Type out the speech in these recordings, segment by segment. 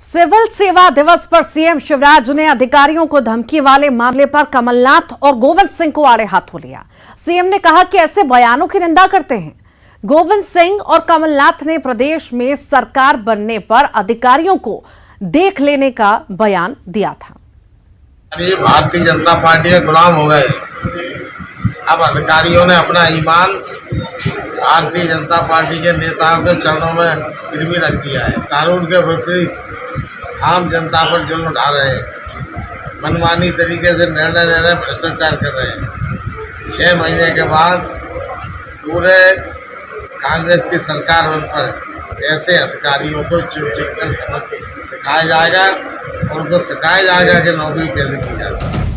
Civil सेवा दिवस पर सीएम शिवराज ने अधिकारियों को धमकी वाले मामले पर कमलनाथ और गोविंद सिंह को आड़े हाथों लिया। सीएम ने कहा कि ऐसे बयानों की निंदा करते हैं। गोविंद सिंह और कमलनाथ ने प्रदेश में सरकार बनने पर अधिकारियों को देख लेने का बयान दिया था। ये भारतीय जनता पार्टी के गुलाम हो गए। अब अधिकारियों ने अपना ईमान भारतीय जनता पार्टी के नेताओं के चरणों में गिरवी रख दिया है। कानून के विपरीत आम जनता पर जुल्म ढा रहे हैं, मनमानी तरीके से निर्णय ले रहे, भ्रष्टाचार कर रहे हैं। 6 महीने के बाद पूरे कांग्रेस की सरकार बन पर ऐसे अधिकारियों को चुन चुन कर सबक सिखाया जाएगा, उनको सिखाया जाएगा कि नौकरी कैसे की जाती है।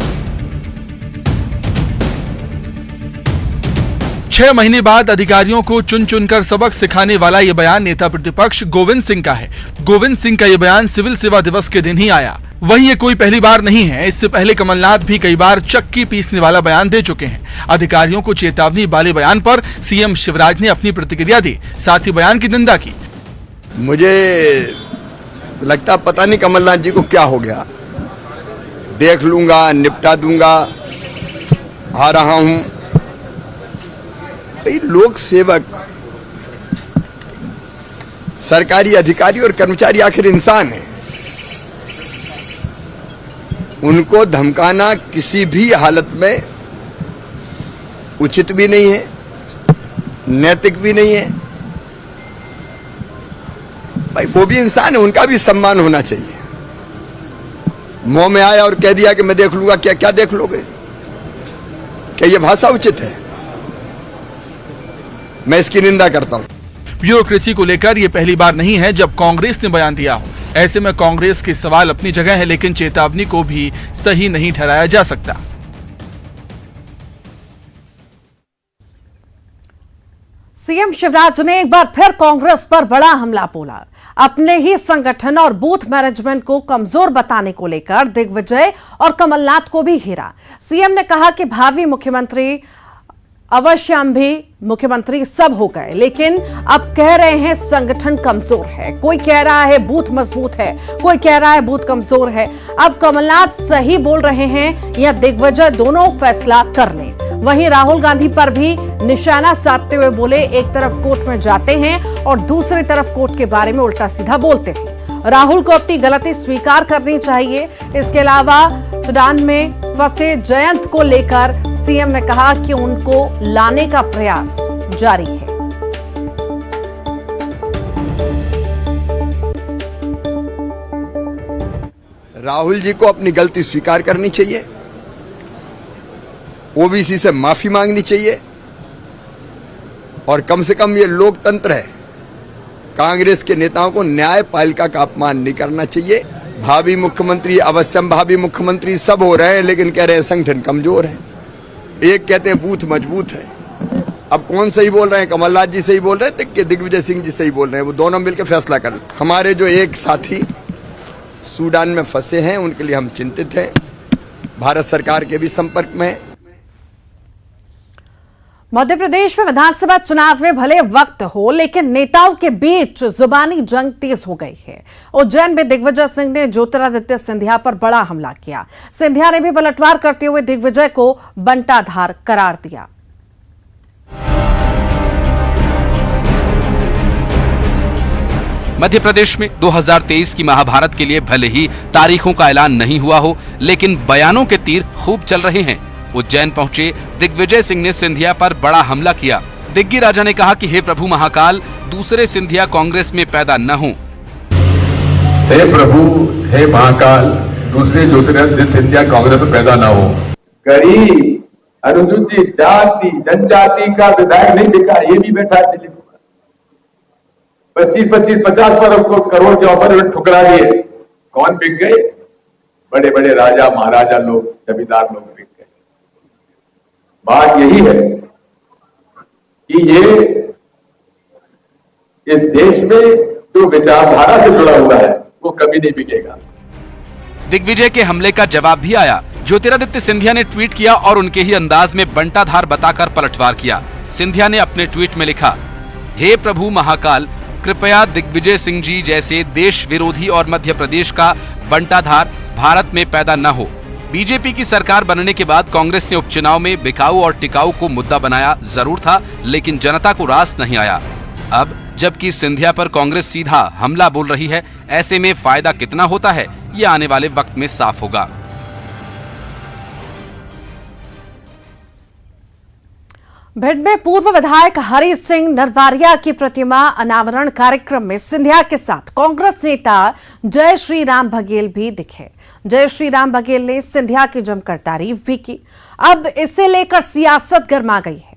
6 महीने बाद अधिकारियों को चुन चुनकर सबक सिखाने वाला ये बयान नेता प्रतिपक्ष गोविंद सिंह का है। गोविंद सिंह का ये बयान सिविल सेवा दिवस के दिन ही आया। वहीं ये कोई पहली बार नहीं है। इससे पहले कमलनाथ भी कई बार चक्की पीसने वाला बयान दे चुके हैं। अधिकारियों को चेतावनी वाले बयान पर सीएम शिवराज ने अपनी प्रतिक्रिया दी, साथ ही बयान की निंदा की। मुझे लगता पता नहीं कमलनाथ जी को क्या हो गया। देख लूंगा, निपटा दूंगा, आ रहा हूं। लोक सेवक, सरकारी अधिकारी और कर्मचारी आखिर इंसान हैं। उनको धमकाना किसी भी हालत में उचित भी नहीं है, नैतिक भी नहीं है। भाई वो भी इंसान है, उनका भी सम्मान होना चाहिए। मुंह में आया और कह दिया कि मैं देख लूंगा, क्या क्या देख लोगे? क्या ये भाषा उचित है? मैं इसकी निंदा करता हूं। ब्यूरोक्रेसी को लेकर ये पहली बार नहीं है जब कांग्रेस ने बयान दिया हो। ऐसे में कांग्रेस के सवाल अपनी जगह है, लेकिन चेतावनी को भी सही नहीं ठहराया जा सकता। सीएम शिवराज ने एक बार फिर कांग्रेस पर बड़ा हमला बोला। अपने ही संगठन और बूथ मैनेजमेंट को कमजोर बताने को लेकर दिग्विजय और कमलनाथ को भी घेरा। सीएम ने कहा कि भावी मुख्यमंत्री अवश्यम भी मुख्यमंत्री सब हो गए, लेकिन अब कह रहे हैं संगठन कमजोर है। कोई कह रहा है बूथ मजबूत है, कोई कह रहा है बूथ कमजोर है। अब कमलनाथ सही बोल रहे हैं या दिग्विजय, दोनों फैसला कर लें। वहीं राहुल गांधी पर भी निशाना साधते हुए बोले, एक तरफ कोर्ट में जाते हैं और दूसरी तरफ कोर्ट के बारे में उल्टा सीधा बोलते हैं। राहुल को अपनी गलती स्वीकार करनी चाहिए। इसके अलावा सूडान में फंसे जयंत को लेकर सीएम ने कहा कि उनको लाने का प्रयास जारी है। राहुल जी को अपनी गलती स्वीकार करनी चाहिए, ओबीसी से माफी मांगनी चाहिए, और कम से कम ये लोकतंत्र है, कांग्रेस के नेताओं को न्यायपालिका का अपमान नहीं करना चाहिए। भावी मुख्यमंत्री, अवश्यम भावी मुख्यमंत्री सब हो रहे हैं, लेकिन कह रहे हैं संगठन कमजोर है। एक कहते हैं बूथ मजबूत है। अब कौन सही बोल रहे हैं? कमलनाथ जी सही बोल रहे हैं कि दिग्विजय सिंह जी सही बोल रहे हैं? वो दोनों मिलकर फैसला कर। हमारे जो एक साथी सूडान में फंसे हैं, उनके लिए हम चिंतित हैं। भारत सरकार के भी संपर्क में हैं। मध्य प्रदेश में विधानसभा चुनाव में भले वक्त हो, लेकिन नेताओं के बीच जुबानी जंग तेज हो गई है। उज्जैन में दिग्विजय सिंह ने ज्योतिरादित्य सिंधिया पर बड़ा हमला किया। सिंधिया ने भी पलटवार करते हुए दिग्विजय को बंटाधार करार दिया। मध्य प्रदेश में 2023 की महाभारत के लिए भले ही तारीखों का ऐलान नहीं हुआ हो, लेकिन बयानों के तीर खूब चल रहे हैं। उज्जैन पहुंचे दिग्विजय सिंह ने सिंधिया पर बड़ा हमला किया। दिग्गी राजा ने कहा कि हे प्रभु महाकाल, दूसरे सिंधिया कांग्रेस में पैदा न हो। हे प्रभु, हे महाकाल, दूसरे ज्योतिरादित्य सिंधिया कांग्रेस में पैदा न हो। गरीब, अनुसूचित जाति, जनजाति का विधायक नहीं बिका, ये भी बैठा है दिल्ली में। 25-50 करोड़ के ऑफर ठुकरा दिए। कौन बिक गए? बड़े बड़े राजा महाराजा लोग, जमींदार लोग बिक गए। बात यही है कि ये इस देश में जो विचारधारा से जुड़ा हुआ है वो कभी नहीं बिकेगा। दिग्विजय के हमले का जवाब भी आया। ज्योतिरादित्य सिंधिया ने ट्वीट किया और उनके ही अंदाज में बंटाधार बताकर पलटवार किया। सिंधिया ने अपने ट्वीट में लिखा, हे प्रभु महाकाल, कृपया दिग्विजय सिंह जी जैसे देश विरोधी और मध्य प्रदेश का बंटाधार भारत में पैदा न हो। बीजेपी की सरकार बनने के बाद कांग्रेस ने उपचुनाव में बिकाऊ और टिकाऊ को मुद्दा बनाया जरूर था, लेकिन जनता को रास नहीं आया। अब जबकि सिंधिया पर कांग्रेस सीधा हमला बोल रही है, ऐसे में फायदा कितना होता है ये आने वाले वक्त में साफ होगा। भिंड में पूर्व विधायक हरि सिंह नरवारिया की प्रतिमा अनावरण कार्यक्रम में सिंधिया के साथ कांग्रेस नेता जय श्री राम बघेल भी दिखे। जय श्री राम बघेल ने सिंधिया की जमकर तारीफ भी की। अब इसे लेकर सियासत गर्मा गई है।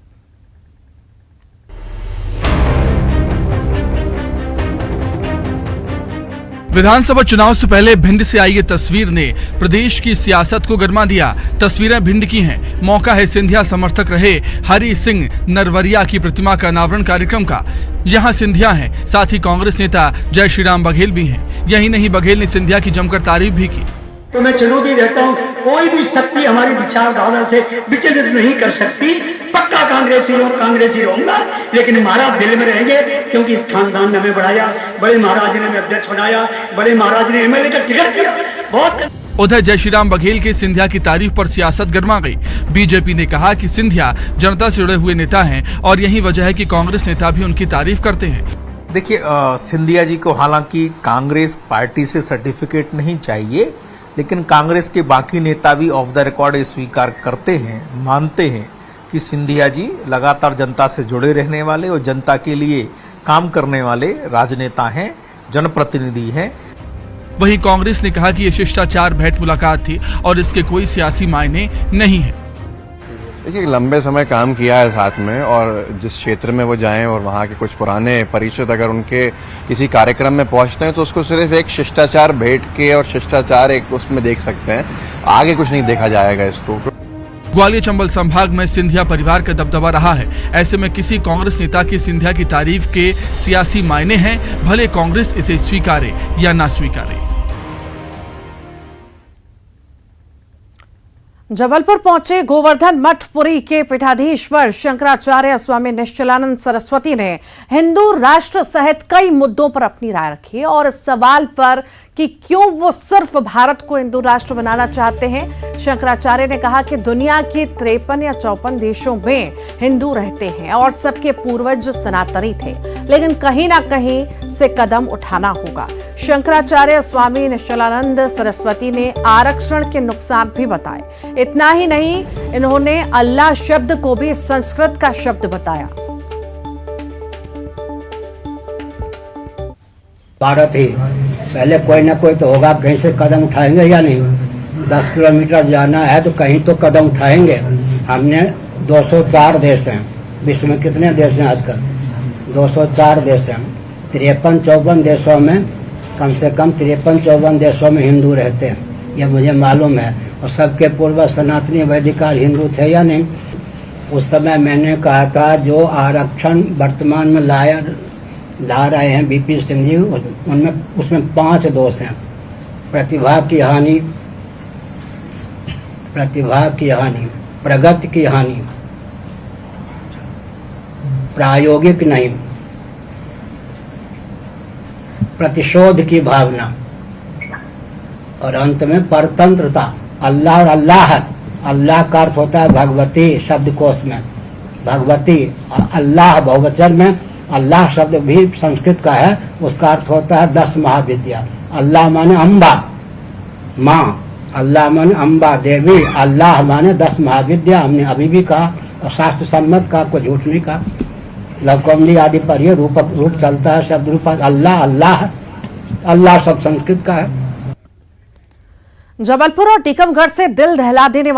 विधानसभा चुनाव से पहले भिंड से आई ये तस्वीर ने प्रदेश की सियासत को गरमा दिया। तस्वीरें भिंड की हैं। मौका है सिंधिया समर्थक रहे हरि सिंह नरवरिया की प्रतिमा का अनावरण कार्यक्रम का। यहां सिंधिया हैं, साथ ही कांग्रेस नेता जय श्री राम बघेल भी हैं। यही नहीं, बघेल ने सिंधिया की जमकर तारीफ भी की। तो मैं चुनौती देता हूँ, कोई भी शक्ति हमारी विचारधारा से विचलित नहीं कर सकती। पक्का कांग्रेसी और कांग्रेसी रहूंगा, लेकिन महाराज दिल में रहेंगे, क्योंकि इस खानदान ने हमें बढ़ाया। बड़े महाराज ने हमें अध्यक्ष बनाया, बड़े महाराज ने एमएलए का टिकट दिया। बहुत उधर जय श्री राम बघेल के सिंधिया की तारीफ पर सियासत गर्मा गई। बीजेपी ने कहा कि सिंधिया जनता से जुड़े हुए नेता हैं और यही वजह है कि कांग्रेस नेता भी उनकी तारीफ करते हैं। देखिए, सिंधिया जी को हालांकि कांग्रेस पार्टी से सर्टिफिकेट नहीं चाहिए, लेकिन कांग्रेस के बाकी नेता भी ऑफ द रिकॉर्ड स्वीकार करते हैं, मानते हैं कि सिंधिया जी लगातार जनता से जुड़े रहने वाले और जनता के लिए काम करने वाले राजनेता हैं, जनप्रतिनिधि हैं। वहीं कांग्रेस ने कहा कि ये शिष्टाचार भेंट मुलाकात थी और इसके कोई सियासी मायने नहीं है। देखिए, लंबे समय काम किया है साथ में, और जिस क्षेत्र में वो जाएं और वहाँ के कुछ पुराने परिचित अगर उनके किसी कार्यक्रम में पहुंचते हैं तो उसको सिर्फ एक शिष्टाचार भेंट के और शिष्टाचार एक उसमें देख सकते हैं, आगे कुछ नहीं देखा जाएगा इसको। ग्वालियर चंबल संभाग में सिंधिया परिवार का दबदबा रहा है। ऐसे में किसी कांग्रेस नेता की सिंधिया की तारीफ के सियासी मायने हैं, भले कांग्रेस इसे स्वीकारे या ना स्वीकारे। जबलपुर पहुंचे गोवर्धन मठपुरी के पीठाधीश्वर शंकराचार्य स्वामी निश्चलानंद सरस्वती ने हिंदू राष्ट्र सहित कई मुद्दों पर अपनी राय रखी और इस सवाल पर कि क्यों वो सिर्फ भारत को हिंदू राष्ट्र बनाना चाहते हैं, शंकराचार्य ने कहा कि दुनिया के 53 या 54 देशों में हिंदू रहते हैं और सबके पूर्वज सनातनी थे, लेकिन कहीं ना कहीं से कदम उठाना होगा। शंकराचार्य स्वामी निश्चलानंद सरस्वती ने आरक्षण के नुकसान भी बताए। इतना ही नहीं, इन्होंने अल्लाह शब्द को भी संस्कृत का शब्द बताया। भारत ही पहले कोई ना कोई तो होगा, कहीं से कदम उठाएंगे या नहीं। 10 किलोमीटर जाना है तो कहीं तो कदम उठाएंगे। हमने 204 देश हैं, विश्व में कितने देश हैं आजकल? 204 देश हैं। 53-54 देशों में कम से कम 53-54 देशों में हिंदू रहते हैं, यह मुझे मालूम है। और सबके पूर्वज सनातनी वैदिकाल हिंदू थे या नहीं। उस समय मैंने कहा था जो आरक्षण वर्तमान में ला रहे हैं बीपी सिंह जी, उसमें 5 दोष हैं। प्रतिभा की हानि, प्रगति की हानि, प्रायोगिक नहीं, प्रतिशोध की भावना, और अंत में परतंत्रता। अल्लाह और अल्लाह का अर्थ होता है भगवती शब्दकोश में, भगवती। अल्लाह बहुवचन में, अल्लाह शब्द भी संस्कृत का है, उसका अर्थ होता है 10 महाविद्या। अल्लाह माने अम्बा माँ, अल्लाह माने अम्बा देवी, अल्लाह माने 10 महाविद्या। हमने अभी भी कहा और शास्त्र सम्मत का, कोई झूठ नहीं कहा। लवकोमली आदि पर ये रूप चलता है, शब्द रूप अल्लाह सब संस्कृत का है। जबलपुर और टीकमगढ़ से दिल दहला देने वाले